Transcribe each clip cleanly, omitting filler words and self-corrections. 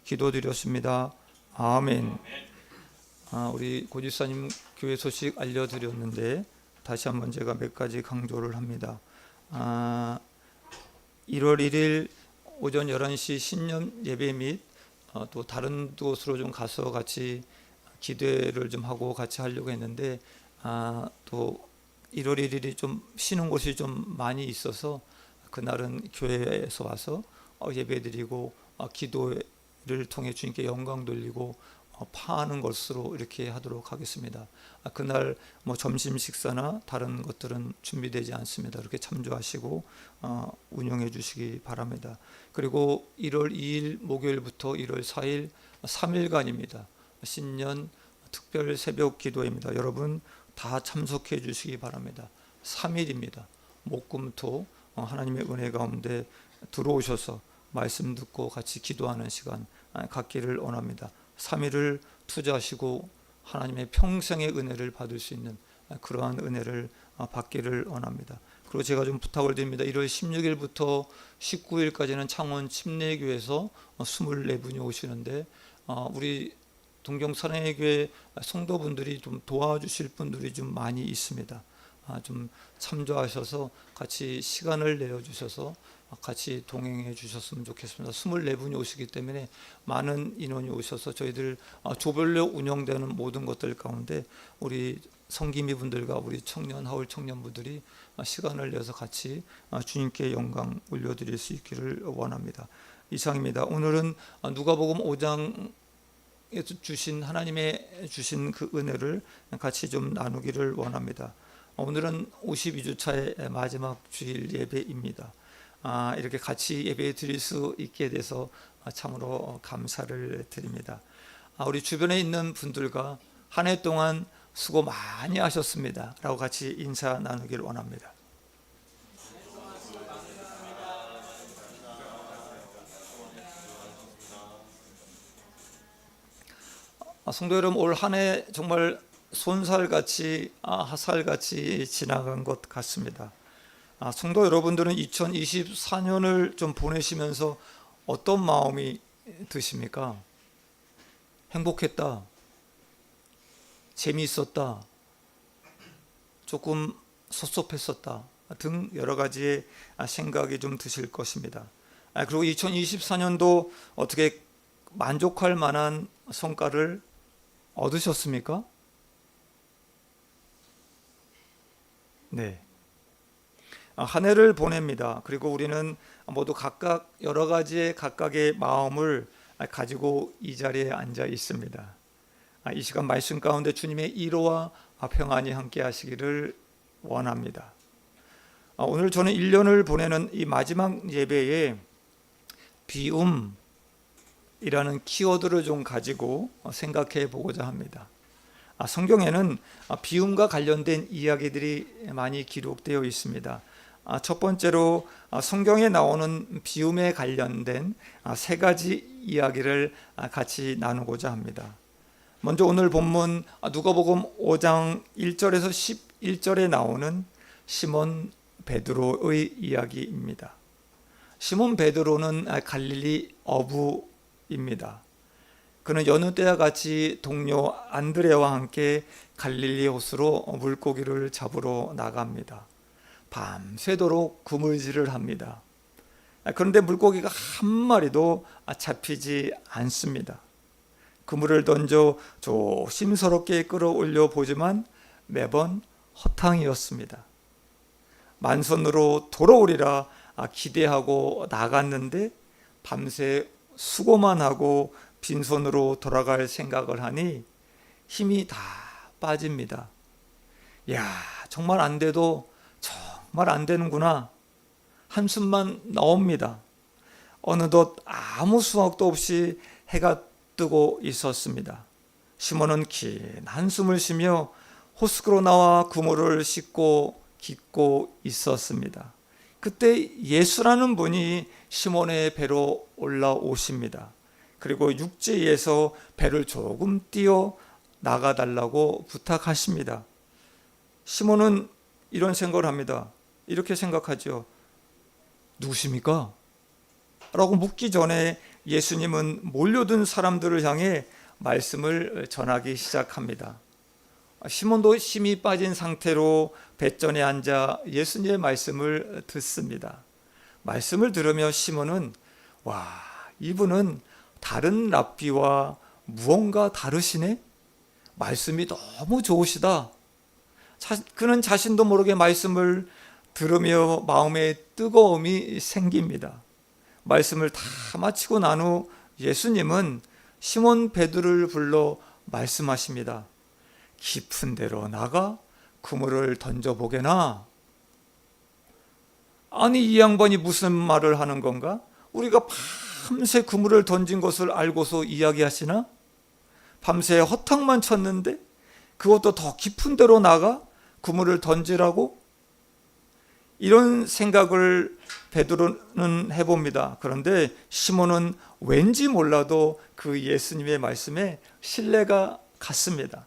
기도드렸습니다. 아멘. 우리 고집사님 교회 소식 알려드렸는데 다시 한번 제가 몇 가지 강조를 합니다. 1월 1일 오전 11시 신년 예배 및 또 다른 곳으로 좀 가서 같이 기도를 좀 하고 같이 하려고 했는데 또 1월 1일이 좀 쉬는 곳이 좀 많이 있어서 그날은 교회에서 와서 예배드리고 기도를 통해 주님께 영광 돌리고 파하는 것으로 이렇게 하도록 하겠습니다. 그날 점심 식사나 다른 것들은 준비되지 않습니다. 이렇게 참조하시고 운영해 주시기 바랍니다. 그리고 1월 2일 목요일부터 1월 4일 3일간입니다. 신년 특별 새벽 기도입니다. 여러분 다 참석해 주시기 바랍니다. 3일입니다. 목금토 하나님의 은혜 가운데 들어오셔서 말씀 듣고 같이 기도하는 시간 갖기를 원합니다. 3일을 투자하시고 하나님의 평생의 은혜를 받을 수 있는 그러한 은혜를 받기를 원합니다. 그리고 제가 좀 부탁을 드립니다. 1월 16일부터 19일까지는 창원 침례교회에서 24분이 오시는데 우리 동경 사랑의 교회 성도분들이 좀 도와주실 분들이 좀 많이 있습니다. 좀 참조하셔서 같이 시간을 내어주셔서 같이 동행해 주셨으면 좋겠습니다. 24분이 오시기 때문에 많은 인원이 오셔서 저희들 조별로 운영되는 모든 것들 가운데 우리 성기미 분들과 우리 청년 하울 청년분들이 시간을 내서 같이 주님께 영광 올려드릴 수 있기를 원합니다. 이상입니다. 오늘은 누가복음 5장 주신 하나님의 주신 그 은혜를 같이 좀 나누기를 원합니다. 오늘은 52주차의 마지막 주일 예배입니다. 이렇게 같이 예배 드릴 수 있게 돼서 참으로 감사를 드립니다. 우리 주변에 있는 분들과 한 해 동안 수고 많이 하셨습니다 라고 같이 인사 나누기를 원합니다. 성도 여러분, 올 한 해 정말 손살같이 하살같이 지나간 것 같습니다. 성도 여러분들은 2024년을 좀 보내시면서 어떤 마음이 드십니까? 행복했다, 재미있었다, 조금 섭섭했었다 등 여러 가지의 생각이 좀 드실 것입니다. 그리고 2024년도 어떻게 만족할 만한 성과를 얻으셨습니까? 네. 한 해를 보냅니다. 그리고 우리는 모두 각각 여러 가지의 각각의 마음을 가지고 이 자리에 앉아 있습니다. 이 시간 말씀 가운데 주님의 위로와 평안이 함께 하시기를 원합니다. 오늘 저는 1년을 보내는 이 마지막 예배에 비움이라는 키워드를 좀 가지고 생각해 보고자 합니다. 성경에는 비움과 관련된 이야기들이 많이 기록되어 있습니다. 첫 번째로 성경에 나오는 비움에 관련된 세 가지 이야기를 같이 나누고자 합니다. 먼저 오늘 본문 누가복음 5장 1절에서 11절에 나오는 시몬 베드로의 이야기입니다. 시몬 베드로는 갈릴리 어부입니다. 그는 여느 때와 같이 동료 안드레와 함께 갈릴리 호수로 물고기를 잡으러 나갑니다. 밤새도록 그물질을 합니다. 그런데 물고기가 한 마리도 잡히지 않습니다. 그물을 던져 조심스럽게 끌어올려 보지만 매번 허탕이었습니다. 만선으로 돌아오리라 기대하고 나갔는데 밤새 수고만 하고 빈손으로 돌아갈 생각을 하니 힘이 다 빠집니다. 정말 안 돼도 정말 안 되는구나. 한숨만 나옵니다. 어느덧 아무 수확도 없이 해가 뜨고 있었습니다. 시몬은 긴 한숨을 쉬며 호수로 나와 그물을 씻고 깃고 있었습니다. 그때 예수라는 분이 시몬의 배로 올라오십니다. 그리고 육지에서 배를 조금 띄어 나가달라고 부탁하십니다. 시몬은 이런 생각을 합니다. 이렇게 생각하죠. 누구십니까? 라고 묻기 전에 예수님은 몰려든 사람들을 향해 말씀을 전하기 시작합니다. 시몬도 힘이 빠진 상태로 뱃전에 앉아 예수님의 말씀을 듣습니다. 말씀을 들으며 시몬은 와, 이분은 다른 랍비와 무언가 다르시네? 말씀이 너무 좋으시다. 그는 자신도 모르게 말씀을 들으며 마음에 뜨거움이 생깁니다. 말씀을 다 마치고 난 후 예수님은 시몬 베드로를 불러 말씀하십니다. 깊은 데로 나가 그물을 던져보게나. 아니, 이 양반이 무슨 말을 하는 건가? 우리가 밤새 그물을 던진 것을 알고서 이야기하시나? 밤새 허탕만 쳤는데 그것도 더 깊은 데로 나가 그물을 던지라고? 이런 생각을 베드로는 해봅니다. 그런데 시몬은 왠지 몰라도 그 예수님의 말씀에 신뢰가 갔습니다.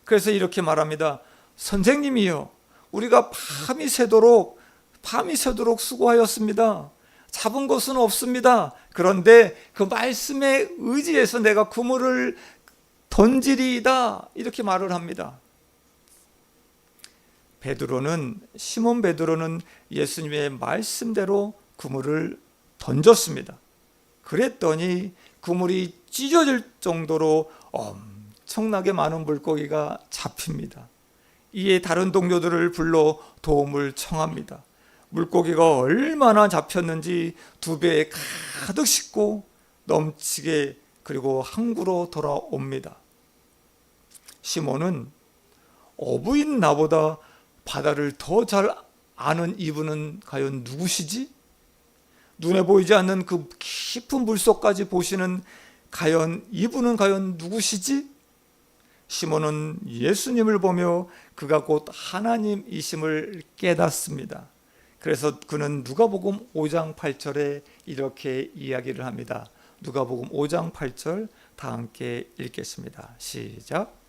그래서 이렇게 말합니다. 선생님이요, 우리가 밤이 새도록 수고하였습니다. 잡은 것은 없습니다. 그런데 그 말씀에 의지해서 내가 그물을 던지리이다, 이렇게 말을 합니다. 시몬 베드로는 예수님의 말씀대로 그물을 던졌습니다. 그랬더니 그물이 찢어질 정도로 엄청나게 많은 물고기가 잡힙니다. 이에 다른 동료들을 불러 도움을 청합니다. 물고기가 얼마나 잡혔는지 2배에 가득 싣고 넘치게, 그리고 항구로 돌아옵니다. 시몬은 어부인 나보다 바다를 더 잘 아는 이분은 과연 누구시지? 눈에 보이지 않는 그 깊은 물속까지 보시는 이분은 과연 누구시지? 시몬은 예수님을 보며 그가 곧 하나님이심을 깨닫습니다. 그래서 그는 누가복음 5장 8절에 이렇게 이야기를 합니다. 누가복음 5장 8절 다 함께 읽겠습니다. 시작.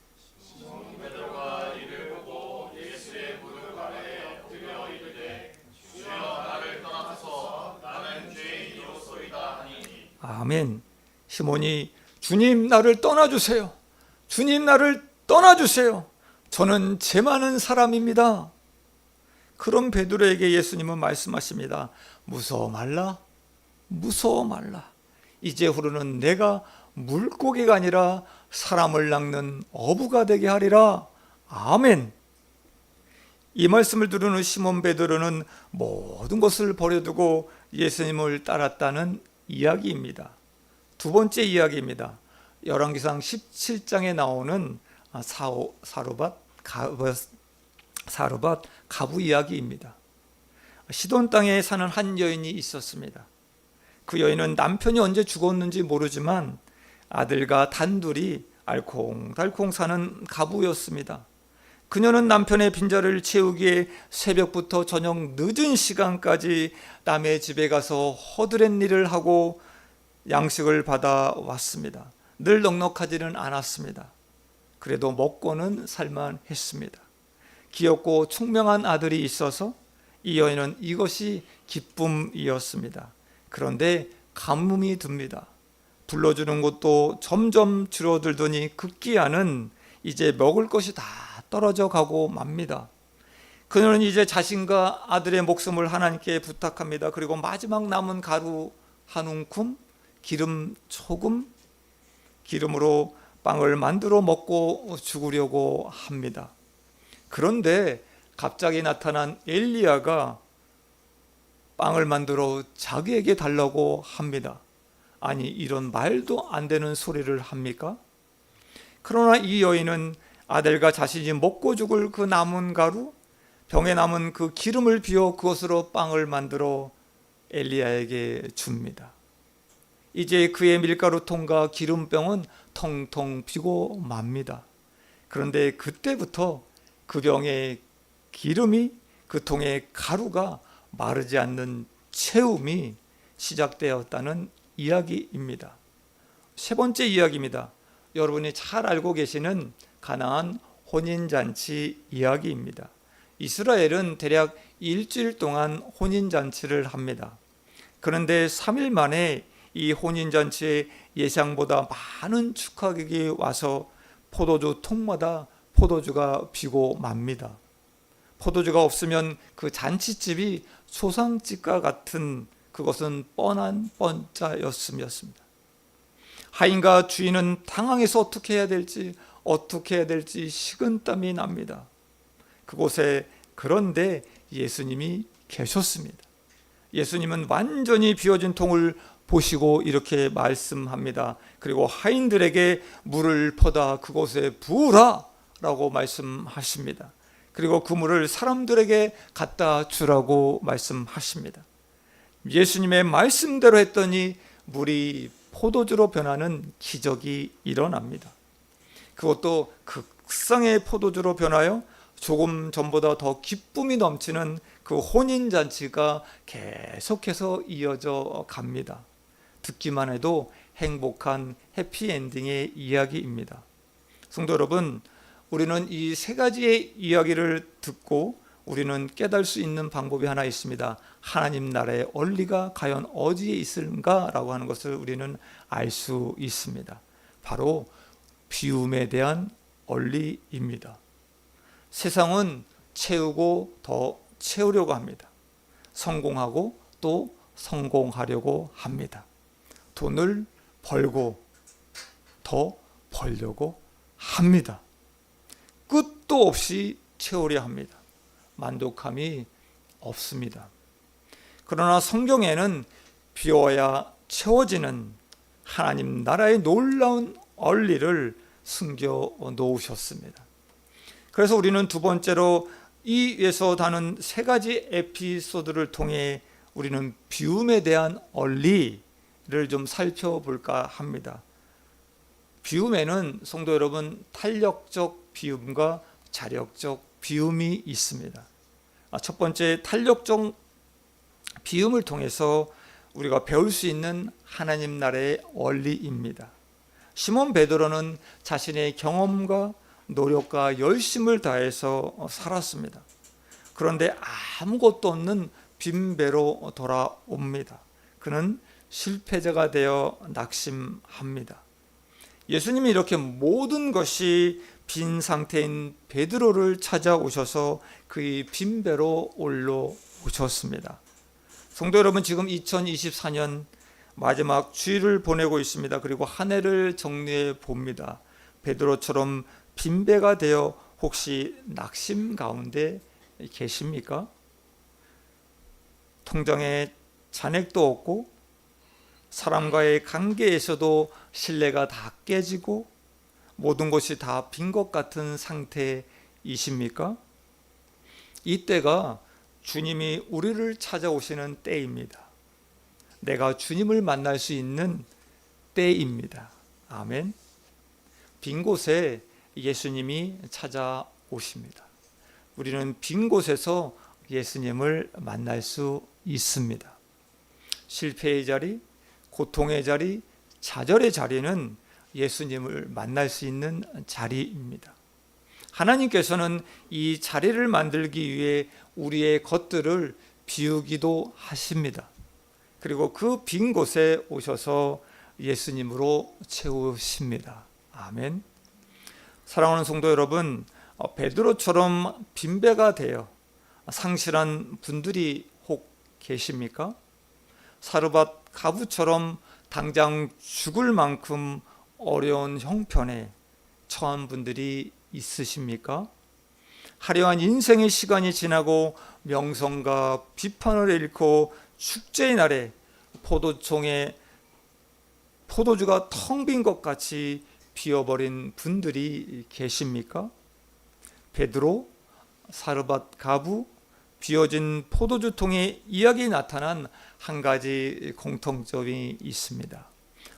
아멘. 시몬이 주님, 나를 떠나주세요. 주님, 나를 떠나주세요. 저는 죄 많은 사람입니다. 그런 베드로에게 예수님은 말씀하십니다. 무서워 말라. 무서워 말라. 이제후로는 내가 물고기가 아니라 사람을 낚는 어부가 되게 하리라. 아멘. 이 말씀을 들은 후 시몬 베드로는 모든 것을 버려두고 예수님을 따랐다는 이야기입니다. 두 번째 이야기입니다. 열왕기상 17장에 나오는 사르밧 가부 이야기입니다. 시돈 땅에 사는 한 여인이 있었습니다. 그 여인은 남편이 언제 죽었는지 모르지만 아들과 단둘이 알콩달콩 사는 가부였습니다. 그녀는 남편의 빈자리를 채우기에 새벽부터 저녁 늦은 시간까지 남의 집에 가서 허드렛 일을 하고 양식을 받아왔습니다. 늘 넉넉하지는 않았습니다. 그래도 먹고는 살만 했습니다. 귀엽고 총명한 아들이 있어서 이 여인은 이것이 기쁨이었습니다. 그런데 가뭄이 듭니다. 불러주는 것도 점점 줄어들더니 급기야는 이제 먹을 것이 다 떨어져 가고 맙니다. 그녀는 이제 자신과 아들의 목숨을 하나님께 부탁합니다. 그리고 마지막 남은 가루 한 움큼, 기름 조금, 기름으로 빵을 만들어 먹고 죽으려고 합니다. 그런데 갑자기 나타난 엘리야가 빵을 만들어 자기에게 달라고 합니다. 아니, 이런 말도 안 되는 소리를 합니까? 그러나 이 여인은 아들과 자신이 먹고 죽을 그 남은 가루, 병에 남은 그 기름을 비워 그것으로 빵을 만들어 엘리야에게 줍니다. 이제 그의 밀가루통과 기름병은 텅텅 비고 맙니다. 그런데 그때부터 그 병의 기름이, 그 통의 가루가 마르지 않는 채움이 시작되었다는 이야기입니다. 세 번째 이야기입니다. 여러분이 잘 알고 계시는 가나안 혼인잔치 이야기입니다. 이스라엘은 대략 일주일 동안 혼인잔치를 합니다. 그런데 3일 만에 이 혼인잔치에 예상보다 많은 축하객이 와서 포도주 통마다 포도주가 비고 맙니다. 포도주가 없으면 그 잔치집이 소상집과 같은 그것은 뻔한 뻔짜였음이었습니다. 하인과 주인은 당황해서 어떻게 해야 될지 식은땀이 납니다. 그곳에 그런데 예수님이 계셨습니다. 예수님은 완전히 비워진 통을 보시고 이렇게 말씀합니다. 그리고 하인들에게 물을 퍼다 그곳에 부으라 라고 말씀하십니다. 그리고 그 물을 사람들에게 갖다 주라고 말씀하십니다. 예수님의 말씀대로 했더니 물이 포도주로 변하는 기적이 일어납니다. 그것도 극상의 포도주로 변하여 조금 전보다 더 기쁨이 넘치는 그 혼인잔치가 계속해서 이어져 갑니다. 듣기만 해도 행복한 해피엔딩의 이야기입니다. 성도 여러분, 우리는 이 세 가지의 이야기를 듣고 우리는 깨달을 수 있는 방법이 하나 있습니다. 하나님 나라의 원리가 과연 어디에 있을까라고 하는 것을 우리는 알 수 있습니다. 바로 비움에 대한 원리입니다. 세상은 채우고 더 채우려고 합니다. 성공하고 또 성공하려고 합니다. 돈을 벌고 더 벌려고 합니다. 끝도 없이 채우려 합니다. 만족함이 없습니다. 그러나 성경에는 비워야 채워지는 하나님 나라의 놀라운 원리를 숨겨 놓으셨습니다. 그래서 우리는 두 번째로 이에서 다룬 세 가지 에피소드를 통해 우리는 비움에 대한 원리를 좀 살펴볼까 합니다. 비움에는 성도 여러분, 탄력적 비움과 자력적 비움이 있습니다. 첫 번째, 탄력적 비움을 통해서 우리가 배울 수 있는 하나님 나라의 원리입니다. 시몬 베드로는 자신의 경험과 노력과 열심을 다해서 살았습니다. 그런데 아무것도 없는 빈배로 돌아옵니다. 그는 실패자가 되어 낙심합니다. 예수님이 이렇게 모든 것이 빈 상태인 베드로를 찾아오셔서 그의 빈배로 올라오셨습니다. 성도 여러분, 지금 2024년 마지막 주일을 보내고 있습니다. 그리고 한 해를 정리해 봅니다. 베드로처럼 빈배가 되어 혹시 낙심 가운데 계십니까? 통장에 잔액도 없고 사람과의 관계에서도 신뢰가 다 깨지고 모든 것이 다 빈 것 같은 상태이십니까? 이때가 주님이 우리를 찾아오시는 때입니다. 내가 주님을 만날 수 있는 때입니다. 아멘. 빈 곳에 예수님이 찾아오십니다. 우리는 빈 곳에서 예수님을 만날 수 있습니다. 실패의 자리, 고통의 자리, 좌절의 자리는 예수님을 만날 수 있는 자리입니다. 하나님께서는 이 자리를 만들기 위해 우리의 것들을 비우기도 하십니다. 그리고 그 빈 곳에 오셔서 예수님으로 채우십니다. 아멘. 사랑하는 성도 여러분, 베드로처럼 빈배가 되어 상실한 분들이 혹 계십니까? 사르밧 가부처럼 당장 죽을 만큼 어려운 형편에 처한 분들이 있으십니까? 화려한 인생의 시간이 지나고 명성과 비판을 잃고 축제의 날에 포도총에 포도주가 텅 빈 것 같이 비어버린 분들이 계십니까? 베드로, 사르밧 가부, 비어진 포도주통의 이야기에 나타난 한 가지 공통점이 있습니다.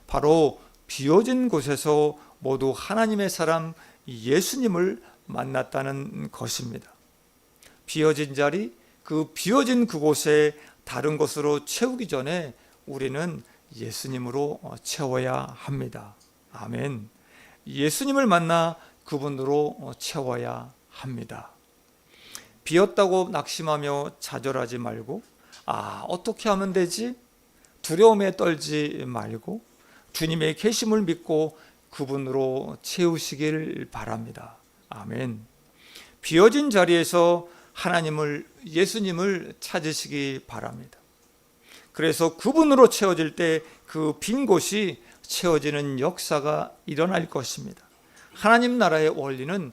바로 비어진 곳에서 모두 하나님의 사람 예수님을 만났다는 것입니다. 비어진 자리, 그 비어진 그곳에 다른 것으로 채우기 전에 우리는 예수님으로 채워야 합니다. 아멘. 예수님을 만나 그분으로 채워야 합니다. 비었다고 낙심하며 좌절하지 말고 어떻게 하면 되지? 두려움에 떨지 말고 주님의 계심을 믿고 그분으로 채우시길 바랍니다. 아멘. 비어진 자리에서 예수님을 찾으시기 바랍니다. 그래서 그분으로 채워질 때 그 빈 곳이 채워지는 역사가 일어날 것입니다. 하나님 나라의 원리는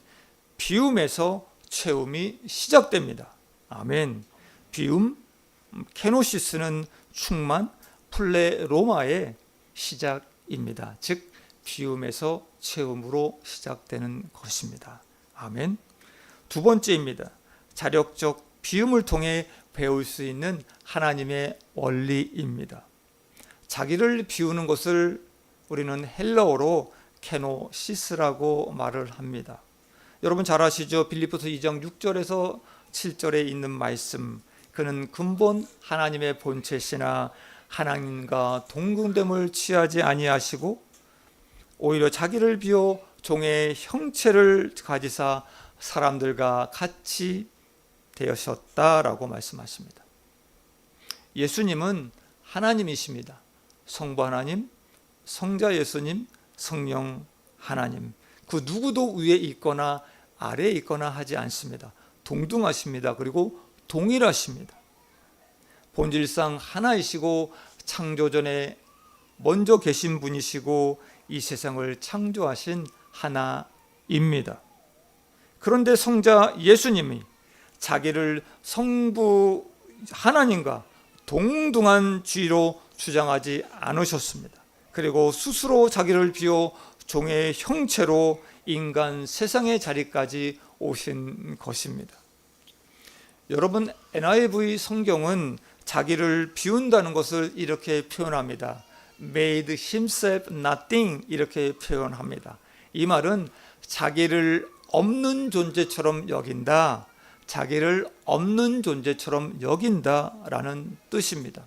비움에서 채움이 시작됩니다. 아멘. 비움, 케노시스는 충만, 플레로마의 시작입니다. 즉 비움에서 채움으로 시작되는 것입니다. 아멘. 두 번째입니다. 자력적 비움을 통해 배울 수 있는 하나님의 원리입니다. 자기를 비우는 것을 우리는 헬라어로 케노시스라고 말을 합니다. 여러분 잘 아시죠? 빌립보서 2장 6절에서 7절에 있는 말씀, 그는 근본 하나님의 본체시나 하나님과 동등됨을 취하지 아니하시고 오히려 자기를 비워 종의 형체를 가지사 사람들과 같이 되셨다라고 말씀하십니다. 예수님은 하나님이십니다. 성부 하나님, 성자 예수님, 성령 하나님, 그 누구도 위에 있거나 아래에 있거나 하지 않습니다. 동등하십니다. 그리고 동일하십니다. 본질상 하나이시고 창조전에 먼저 계신 분이시고 이 세상을 창조하신 하나입니다. 그런데 성자 예수님이 자기를 성부 하나님과 동등한 지위로 주장하지 않으셨습니다. 그리고 스스로 자기를 비워 종의 형체로 인간 세상의 자리까지 오신 것입니다. 여러분, NIV 성경은 자기를 비운다는 것을 이렇게 표현합니다. Made himself nothing 이렇게 표현합니다. 이 말은 자기를 없는 존재처럼 여긴다, 자기를 없는 존재처럼 여긴다라는 뜻입니다.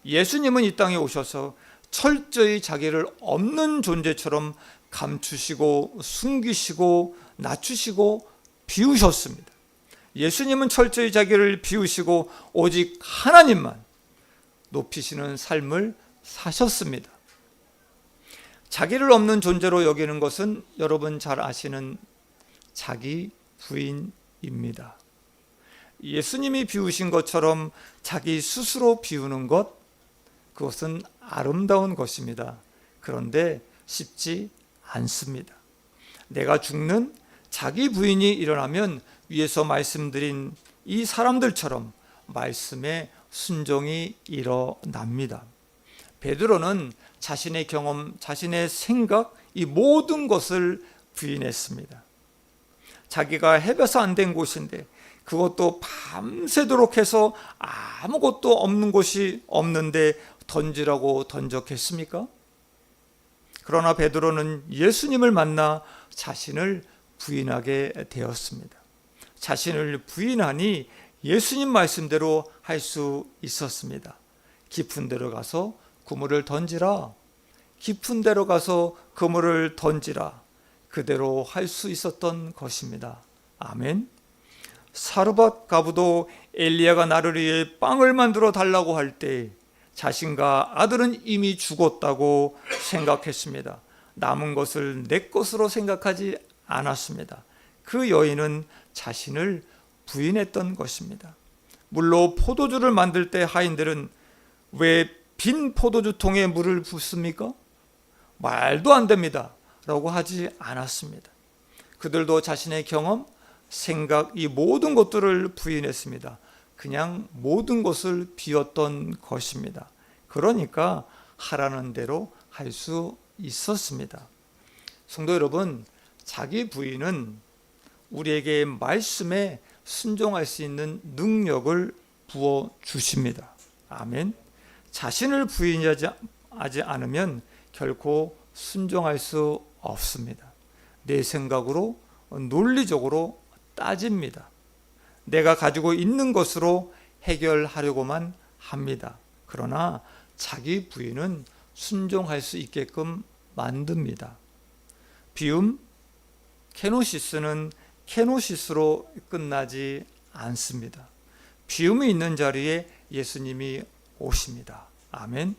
예수님은 이 땅에 오셔서 철저히 자기를 없는 존재처럼 감추시고 숨기시고 낮추시고 비우셨습니다. 예수님은 철저히 자기를 비우시고 오직 하나님만 높이시는 삶을 사셨습니다. 자기를 없는 존재로 여기는 것은 여러분 잘 아시는 자기 부인입니다. 예수님이 비우신 것처럼 자기 스스로 비우는 것, 그것은 아름다운 것입니다. 그런데 쉽지 않습니다. 내가 죽는 자기 부인이 일어나면 위에서 말씀드린 이 사람들처럼 말씀에 순종이 일어납니다. 베드로는 자신의 경험, 자신의 생각, 이 모든 것을 부인했습니다. 자기가 해봐서 안 된 곳인데 그것도 밤새도록 해서 아무것도 없는 곳이 없는데 던지라고 던졌겠습니까? 그러나 베드로는 예수님을 만나 자신을 부인하게 되었습니다. 자신을 부인하니 예수님 말씀대로 할 수 있었습니다. 깊은 데로 가서 그물을 던지라. 깊은 데로 가서 그물을 던지라. 그대로 할 수 있었던 것입니다. 아멘. 사르밧 가부도 엘리야가 나를 위해 빵을 만들어 달라고 할 때 자신과 아들은 이미 죽었다고 생각했습니다. 남은 것을 내 것으로 생각하지 않았습니다. 그 여인은 자신을 부인했던 것입니다. 물로 포도주를 만들 때 하인들은 왜 빈 포도주통에 물을 붓습니까? 말도 안 됩니다 라고 하지 않았습니다. 그들도 자신의 경험, 생각, 이 모든 것들을 부인했습니다. 그냥 모든 것을 비웠던 것입니다. 그러니까 하라는 대로 할 수 있었습니다. 성도 여러분, 자기 부인은 우리에게 말씀에 순종할 수 있는 능력을 부어주십니다. 아멘. 자신을 부인하지 않으면 결코 순종할 수 없습니다. 내 생각으로 논리적으로 따집니다. 내가 가지고 있는 것으로 해결하려고만 합니다. 그러나 자기 부인은 순종할 수 있게끔 만듭니다. 비움, 케노시스는 케노시스로 끝나지 않습니다. 비움이 있는 자리에 예수님이 오십니다. 아멘.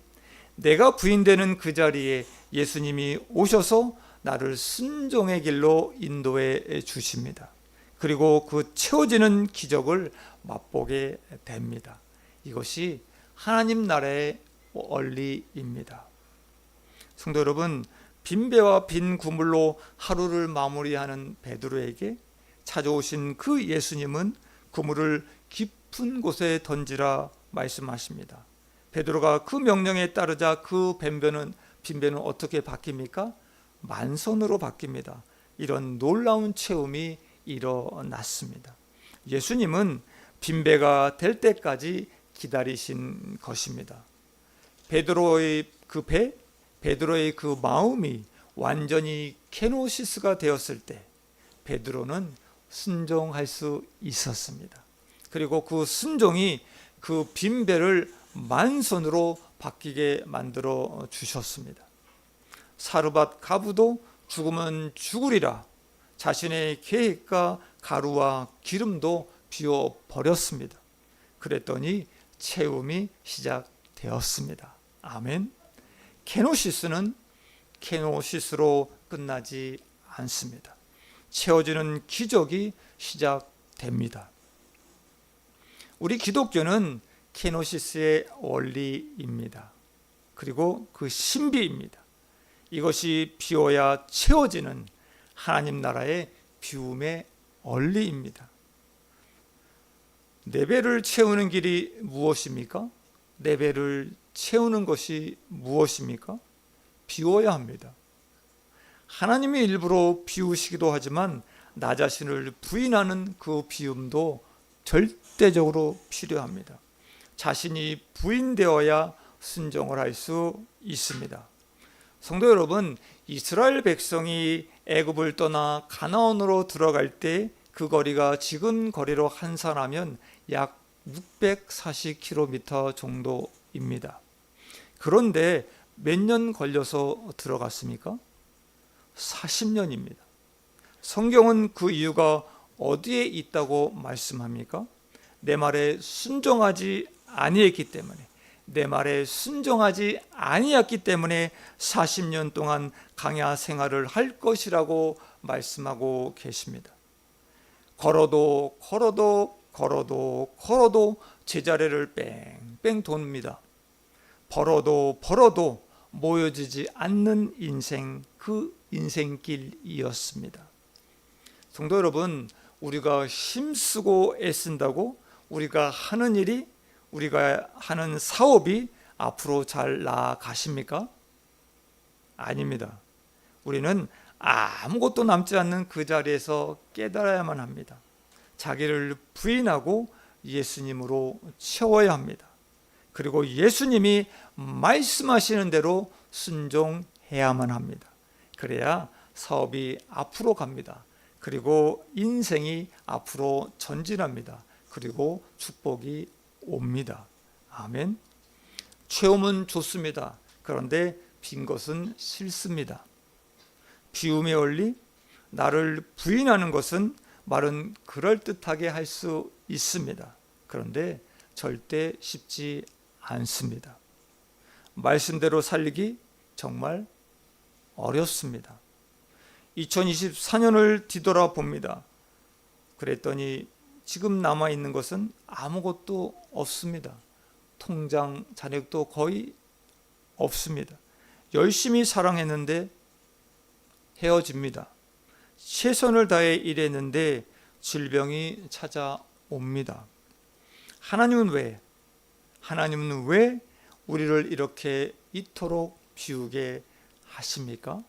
내가 부인되는 그 자리에 예수님이 오셔서 나를 순종의 길로 인도해 주십니다. 그리고 그 채워지는 기적을 맛보게 됩니다. 이것이 하나님 나라의 원리입니다. 성도 여러분, 빈배와 빈 구물로 하루를 마무리하는 베드로에게 찾아오신 그 예수님은 그물을 깊은 곳에 던지라 말씀하십니다. 베드로가 그 명령에 따르자 그 빈배는 어떻게 바뀝니까? 만선으로 바뀝니다. 이런 놀라운 체험이 일어났습니다. 예수님은 빈배가 될 때까지 기다리신 것입니다. 베드로의 그 배, 베드로의 그 마음이 완전히 케노시스가 되었을 때 베드로는 순종할 수 있었습니다. 그리고 그 순종이 그 빈배를 만선으로 바뀌게 만들어 주셨습니다. 사르밧 가부도 죽으면 죽으리라 자신의 계획과 가루와 기름도 비워 버렸습니다. 그랬더니 체험이 시작되었습니다. 아멘. 케노시스는 케노시스로 끝나지 않습니다. 채워지는 기적이 시작됩니다. 우리 기독교는 케노시스의 원리입니다. 그리고 그 신비입니다. 이것이 비워야 채워지는 하나님 나라의 비움의 원리입니다. 내 배를 채우는 길이 무엇입니까? 내 배를 채우는 것이 무엇입니까? 비워야 합니다. 하나님이 일부러 비우시기도 하지만 나 자신을 부인하는 그 비움도 절대적으로 필요합니다. 자신이 부인되어야 순종을 할 수 있습니다. 성도 여러분, 이스라엘 백성이 애굽을 떠나 가나안으로 들어갈 때 그 거리가 지금 거리로 환산하면 약 640km 정도입니다. 그런데 몇 년 걸려서 들어갔습니까? 40년입니다. 성경은 그 이유가 어디에 있다고 말씀합니까? 내 말에 순종하지 아니했기 때문에, 내 말에 순종하지 아니했기 때문에 40년 동안 광야 생활을 할 것이라고 말씀하고 계십니다. 걸어도 제자리를 뺑뺑 돕니다. 벌어도 모여지지 않는 인생, 그 인생길이었습니다. 성도 여러분, 우리가 힘쓰고 애쓴다고 우리가 하는 일이, 우리가 하는 사업이 앞으로 잘 나아가십니까? 아닙니다. 우리는 아무것도 남지 않는 그 자리에서 깨달아야만 합니다. 자기를 부인하고 예수님으로 채워야 합니다. 그리고 예수님이 말씀하시는 대로 순종해야만 합니다. 그래야 사업이 앞으로 갑니다. 그리고 인생이 앞으로 전진합니다. 그리고 축복이 옵니다. 아멘. 체험은 좋습니다. 그런데 빈 것은 싫습니다. 비움의 원리, 나를 부인하는 것은 말은 그럴듯하게 할 수 있습니다. 그런데 절대 쉽지 않습니다. 말씀대로 살기 정말 어렵습니다. 2024년을 뒤돌아봅니다. 그랬더니 지금 남아있는 것은 아무것도 없습니다. 통장 잔액도 거의 없습니다. 열심히 사랑했는데 헤어집니다. 최선을 다해 일했는데 질병이 찾아옵니다. 하나님은 왜 우리를 이렇게 이토록 비우게 하십니까?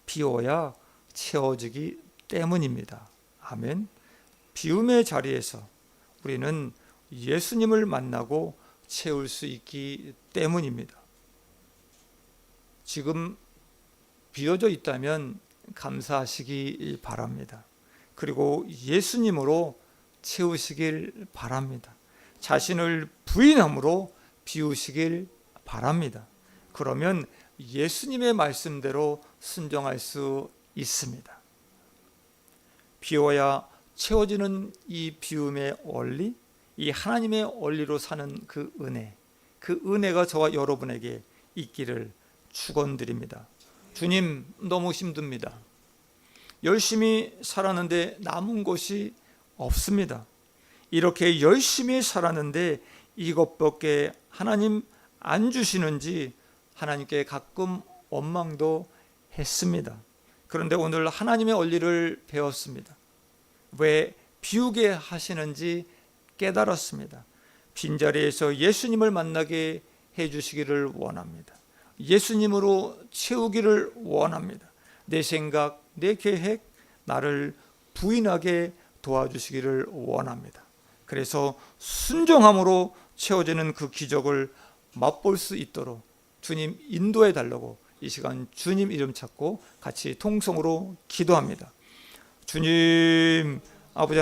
비워야 채워지기 때문입니다. 아멘. 비움의 자리에서 우리는 예수님을 만나고 채울 수 있기 때문입니다. 지금 비어져 있다면 감사하시기 바랍니다. 그리고 예수님으로 채우시길 바랍니다. 자신을 부인함으로 비우시길 바랍니다. 그러면 예수님의 말씀대로 순종할 수 있습니다. 비워야 채워지는 이 비움의 원리, 이 하나님의 원리로 사는 그 은혜, 그 은혜가 저와 여러분에게 있기를 축원드립니다. 주님, 너무 힘듭니다. 열심히 살았는데 남은 것이 없습니다. 이렇게 열심히 살았는데 이것밖에 하나님 안 주시는지 하나님께 가끔 원망도 했습니다. 그런데 오늘 하나님의 원리를 배웠습니다. 왜 비우게 하시는지 깨달았습니다. 빈자리에서 예수님을 만나게 해주시기를 원합니다. 예수님으로 채우기를 원합니다. 내 생각, 내 계획, 나를 부인하게 도와주시기를 원합니다. 그래서 순종함으로 채워지는 그 기적을 맛볼 수 있도록 주님 인도해 달라고 이 시간 주님 이름 찾고 같이 통성으로 기도합니다. 주님, 아버지 하나님,